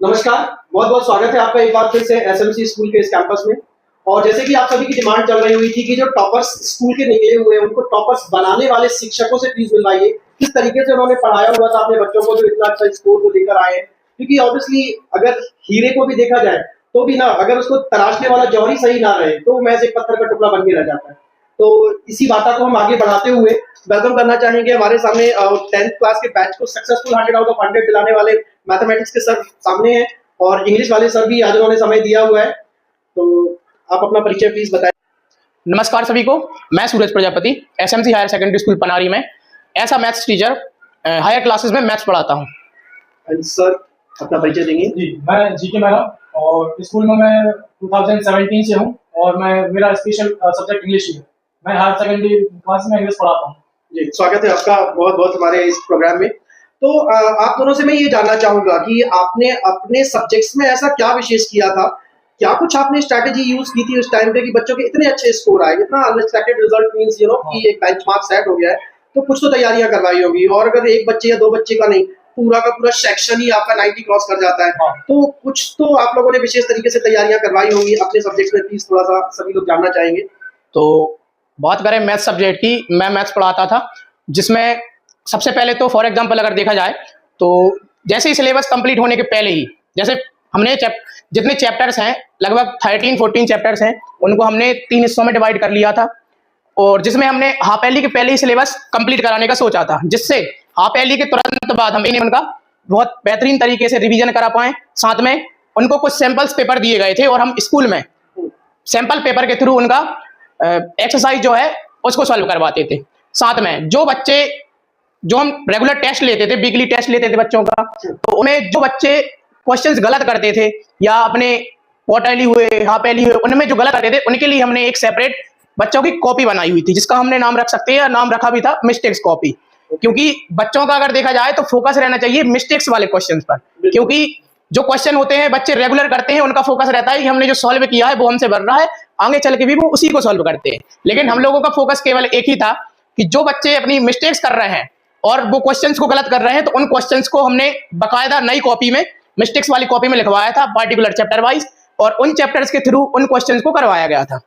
नमस्कार, बहुत बहुत स्वागत है आपका एक बार फिर से एसएमसी स्कूल के इस कैंपस में। और जैसे कि आप सभी की डिमांड चल रही हुई थी कि जो टॉपर्स स्कूल के निकले हुए हैं उनको टॉपर्स बनाने वाले शिक्षकों से फीस दिलवाइए। किस तरीके से उन्होंने पढ़ाया हुआ था अपने बच्चों को जो इतना अच्छा स्कोर को लेकर आए हैं। क्योंकि ऑब्वियसली अगर हीरे को भी देखा जाए तो भी ना, अगर उसको तराशने वाला जौहरी सही ना रहे तो महज एक पत्थर का टुकड़ा बन के रह जाता है। तो इसी बात को हम आगे बढ़ाते हुए वेलकम करना चाहेंगे हमारे सामने 10th क्लास के बैच को सक्सेसफुल 100 आउट ऑफ 100 दिलाने वाले मैथमेटिक्स के सर सामने हैं और इंग्लिश वाले सर भी आज उन्होंने समय दिया हुआ है। तो आप अपना परिचय प्लीज बताएं। नमस्कार सभी को, मैं Suraj Prajapati SMC higher secondary school Panari में ऐसा मैथ्स टीचर हायर क्लासेस में मैथ्स पढ़ाता हूँ। सर अपना परिचय देंगे। जी, मैं जीके मैडम और स्कूल में मैं 2017 से हूँ और मेरा स्पेशल सब्जेक्ट इंग्लिश है। मैं हायर सेकेंडरी क्लास में इंग्लिश पढ़ाता हूँ। जी, स्वागत है आपका बहुत बहुत हमारे इस प्रोग्राम में। तो आप दोनों से मैं ये जानना चाहूंगा कि आपने अपने सब्जेक्ट्स में ऐसा क्या विशेष किया था, क्या कुछ आपने स्ट्रैटेजी यूज की थी उस टाइम पे कि बच्चों के इतने अच्छे स्कोर आए, इतना अनएक्सपेक्टेड रिजल्ट मींस कि एक बेंचमार्क सेट हो गया है, तो कुछ तो तैयारियां करवाई होगी। और अगर एक बच्चे या दो बच्चे का नहीं, पूरा का पूरा सेक्शन ही आपका 90 क्रॉस कर जाता है, तो कुछ तो आप लोगों ने विशेष तरीके से तैयारियां करवाई होंगी अपने सब्जेक्ट में। प्लीज थोड़ा सा सभी लोग जानना चाहेंगे। तो बात करें मैथ्स सब्जेक्ट की, मैं मैथ्स पढ़ाता था जिसमें सबसे पहले तो फॉर एग्जांपल अगर देखा जाए तो जैसे ही सिलेबस कंप्लीट होने के पहले ही, जैसे हमने जितने चैप्टर्स हैं लगभग 13-14 चैप्टर्स हैं, उनको हमने 3 हिस्सों में डिवाइड कर लिया था और जिसमें हमने हाफ एयरली के पहले ही सिलेबस कंप्लीट कराने का सोचा था, जिससे हाफ एयरली के तुरंत बाद हम उनका बहुत बेहतरीन तरीके से रिवीजन करा पाए। साथ में उनको कुछ सैंपल्स पेपर दिए गए थे और हम स्कूल में सैंपल पेपर के थ्रू उनका एक्सरसाइज जो है उसको सॉल्व करवाते थे। साथ में जो हम रेगुलर टेस्ट लेते थे, वीकली टेस्ट लेते थे बच्चों का, तो उन्हें जो बच्चे क्वेश्चंस गलत करते थे या अपने क्वार्टरली हुए हाफ एयरली हुए उनमें जो गलत करते थे, उनके लिए हमने एक सेपरेट बच्चों की कॉपी बनाई हुई थी जिसका हमने नाम रख सकते हैं, नाम रखा भी था मिस्टेक्स कॉपी। क्योंकि बच्चों का अगर देखा जाए तो फोकस रहना चाहिए मिस्टेक्स वाले क्वेश्चंस पर, क्योंकि जो क्वेश्चन होते हैं बच्चे रेगुलर करते हैं, उनका फोकस रहता है कि हमने जो सॉल्व किया है वो हमसे बन रहा है, आगे चल के भी वो उसी को सॉल्व करते हैं। लेकिन हम लोगों का फोकस केवल एक ही था कि जो बच्चे अपनी मिस्टेक्स कर रहे हैं और वो क्वेश्चंस को गलत कर रहे हैं, तो उन क्वेश्चंस को हमने बकायदा नई कॉपी में, मिस्टेक्स वाली कॉपी में लिखवाया था पार्टिकुलर चैप्टर वाइज, और उन चैप्टर्स के थ्रू उन क्वेश्चंस को करवाया गया था।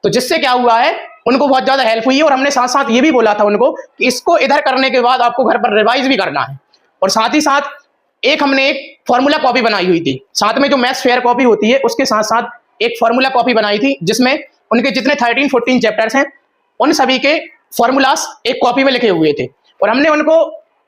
तो जिससे क्या हुआ है, उनको बहुत ज्यादा हेल्प हुई है। और हमने साथ साथ ये भी बोला था उनको कि इसको इधर करने के बाद आपको घर पर रिवाइज भी करना है। और साथ ही साथ हमने एक फॉर्मूला कॉपी बनाई हुई थी, साथ में जो मैथ्स फेयर कॉपी होती है उसके साथ साथ एक फॉर्मूला कॉपी बनाई थी जिसमें उनके जितने 13-14 चैप्टर्स हैं उन सभी के फॉर्मूलास एक कॉपी में लिखे हुए थे। और हमने उनको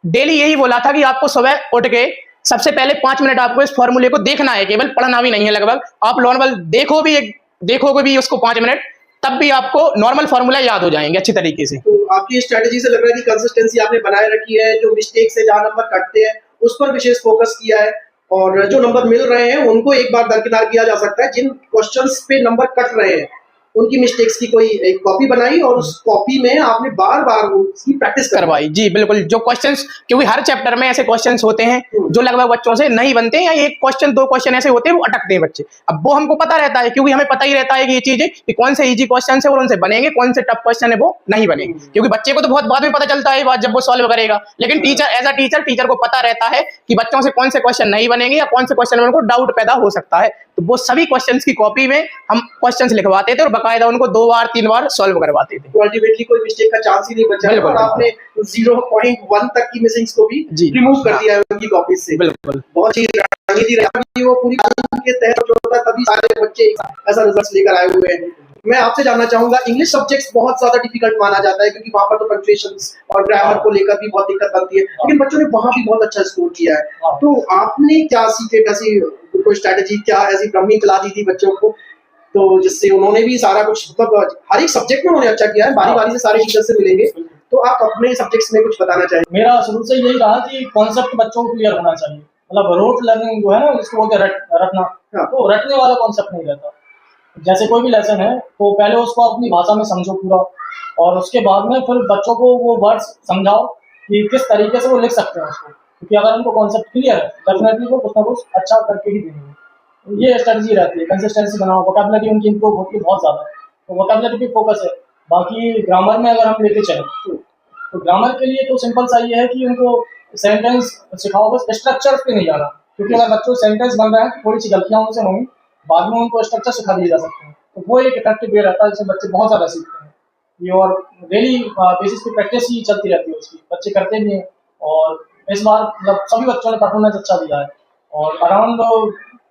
डेली यही बोला था कि आपको सुबह उठ के सबसे पहले 5 मिनट आपको इस फॉर्मूले को देखना है, केवल पढ़ना भी नहीं है। लगभग आप नॉर्मल देखोगे भी उसको 5 मिनट, तब भी आपको नॉर्मल फॉर्मूला याद हो जाएंगे अच्छी तरीके से। तो आपकी स्ट्रेटेजी से लग रहा है कि कंसिस्टेंसी आपने बनाए रखी है, जो मिस्टेक से जहां नंबर कटते हैं उस पर विशेष फोकस किया है, और जो नंबर मिल रहे हैं उनको एक बार दरकिनार किया जा सकता है। जिन क्वेश्चंस पे नंबर कट रहे हैं उनकी मिस्टेक्स की कोई एक कॉपी बनाई और उस कॉपी में आपने बार बार उसकी प्रैक्टिस करवाई। जी बिल्कुल, जो क्वेश्चंस, क्योंकि हर चैप्टर में ऐसे क्वेश्चंस होते हैं जो लगभग बच्चों से नहीं बनते हैं, या एक क्वेश्चन 2 क्वेश्चन ऐसे होते हैं वो अटकते हैं बच्चे। अब वो हमको पता रहता है, क्योंकि हमें पता ही रहता है कि ये चीजें कि कौन से इजी क्वेश्चन है और उनसे बनेंगे, कौन से टफ क्वेश्चन है वो नहीं बनेंगे। क्योंकि बच्चे को तो बहुत बाद में पता चलता है बात, जब वो सॉल्व करेगा। लेकिन टीचर एज अ टीचर को पता रहता है कि बच्चों से कौन से क्वेश्चन नहीं बनेंगे या कौन से क्वेश्चन में उनको डाउट पैदा हो सकता है। तो वो सभी क्वेश्चंस की कॉपी में हम क्वेश्चंस लिखवाते थे और बकायदा उनको 2 बार 3 बार सॉल्व करवाते थे। तो अल्टीमेटली कोई मिस्टेक का चांस ही नहीं बचा और आपने 0.1 तक की मिसिंग्स को भी रिमूव कर दिया है उनकी कॉपी से। बिल्कुल, बहुत ही रणनीति रही, वो पूरी के तहत जो होता है तभी सारे बच्चे ऐसा रिजल्ट लेकर आए हुए हैं। मैं आपसे जानना चाहूंगा, इंग्लिश सब्जेक्ट्स बहुत ज्यादा डिफिकल्ट माना जाता है क्योंकि वहां पर तो पंक्चुएशंस और ग्रामर को लेकर भी बहुत दिक्कत बनती है, लेकिन बच्चों ने वहां भी बहुत अच्छा स्कोर किया है। तो आपने क्या सीखे, कैसी कोई स्ट्रेटेजी, क्या ऐसी ब्रह्मी चला दी थी बच्चों को, तो जिससे उन्होंने भी सारा कुछ, मतलब हर एक सब्जेक्ट में उन्होंने अच्छा किया है। बारी बारी से सारे टीचर से मिलेंगे, तो आप अपने सब्जेक्ट्स में कुछ बताना चाहेंगे? मेरा शुरू से यही रहा कि कॉन्सेप्ट बच्चों को क्लियर होना चाहिए। मतलब रोट लर्निंग जो है ना, इसको बोलते हैं रटना, तो रटने वाला कॉन्सेप्ट नहीं रहता। जैसे कोई भी लेसन है तो पहले उसको अपनी भाषा में समझो पूरा, और उसके बाद में फिर बच्चों को वो वर्ड्स समझाओ कि किस तरीके से वो लिख सकते हैं उसको। क्योंकि अगर उनको कॉन्सेप्ट क्लियर है डेफिनेटली वो कुछ ना कुछ अच्छा करके ही देंगे। ये स्ट्रेटजी रहती है, कंसिस्टेंसी बनाओ, वोकैबुलरी उनकी इंप्रूव होती है बहुत ज़्यादा, तो वोकैबुलरी पे फोकस है। बाकी ग्रामर में अगर हम लेके चलें तो ग्रामर के लिए तो सिंपल सा ये है कि उनको सेंटेंस सिखाओ, बस स्ट्रक्चर पे नहीं जाना। क्योंकि अगर बच्चों सेंटेंस बन रहे हैं, थोड़ी सी गलतियां उनसे होंगी, बाद में उनको स्ट्रक्चर सिखा दिए जा सकते हैं, तो वो एक इफेक्टिव वे रहता है जिससे बच्चे बहुत ज़्यादा सीखते हैं। ये और डेली बेसिस पे प्रैक्टिस ही चलती रहती है उसकी, बच्चे करते भी हैं। और इस बार मतलब सभी बच्चों ने परफॉर्मेंस अच्छा दिया है, और अराउंड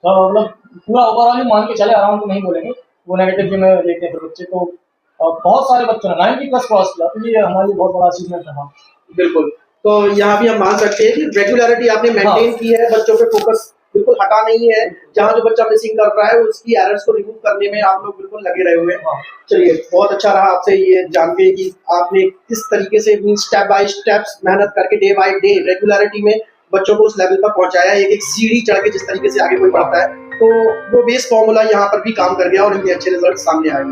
मतलब पूरा ओवरऑल ही मान के चले, अराउंड तो नहीं बोलेंगे, वो नेगेटिव वे में देखते हैं फिर बच्चे। तो बहुत सारे बच्चों ने 90+ क्रॉस किया, तो ये हमारी बहुत बड़ा अचीवमेंट रहा। बिल्कुल। तो यहाँ भी हम मान सकते हैं कि रेगुलरिटी आपने मेंटेन की है, बच्चों पे फोकस बिल्कुल हटा नहीं है, जहाँ जो बच्चा मिसिंग कर रहा है उसकी एरर्स को रिमूव करने में आप लोग बिल्कुल लगे रहे हुए हैं। चलिए, बहुत अच्छा रहा आपसे ये जान के कि आपने किस तरीके से स्टेप बाय स्टेप्स मेहनत करके डे बाय डे रेगुलरिटी में बच्चों को उस लेवल पर पहुंचाया। एक एक सीढ़ी चढ़ के जिस तरीके से आगे कोई बढ़ता है, तो वो बेस फॉर्मूला यहाँ पर भी काम कर गया और इनके अच्छे रिजल्ट सामने आए।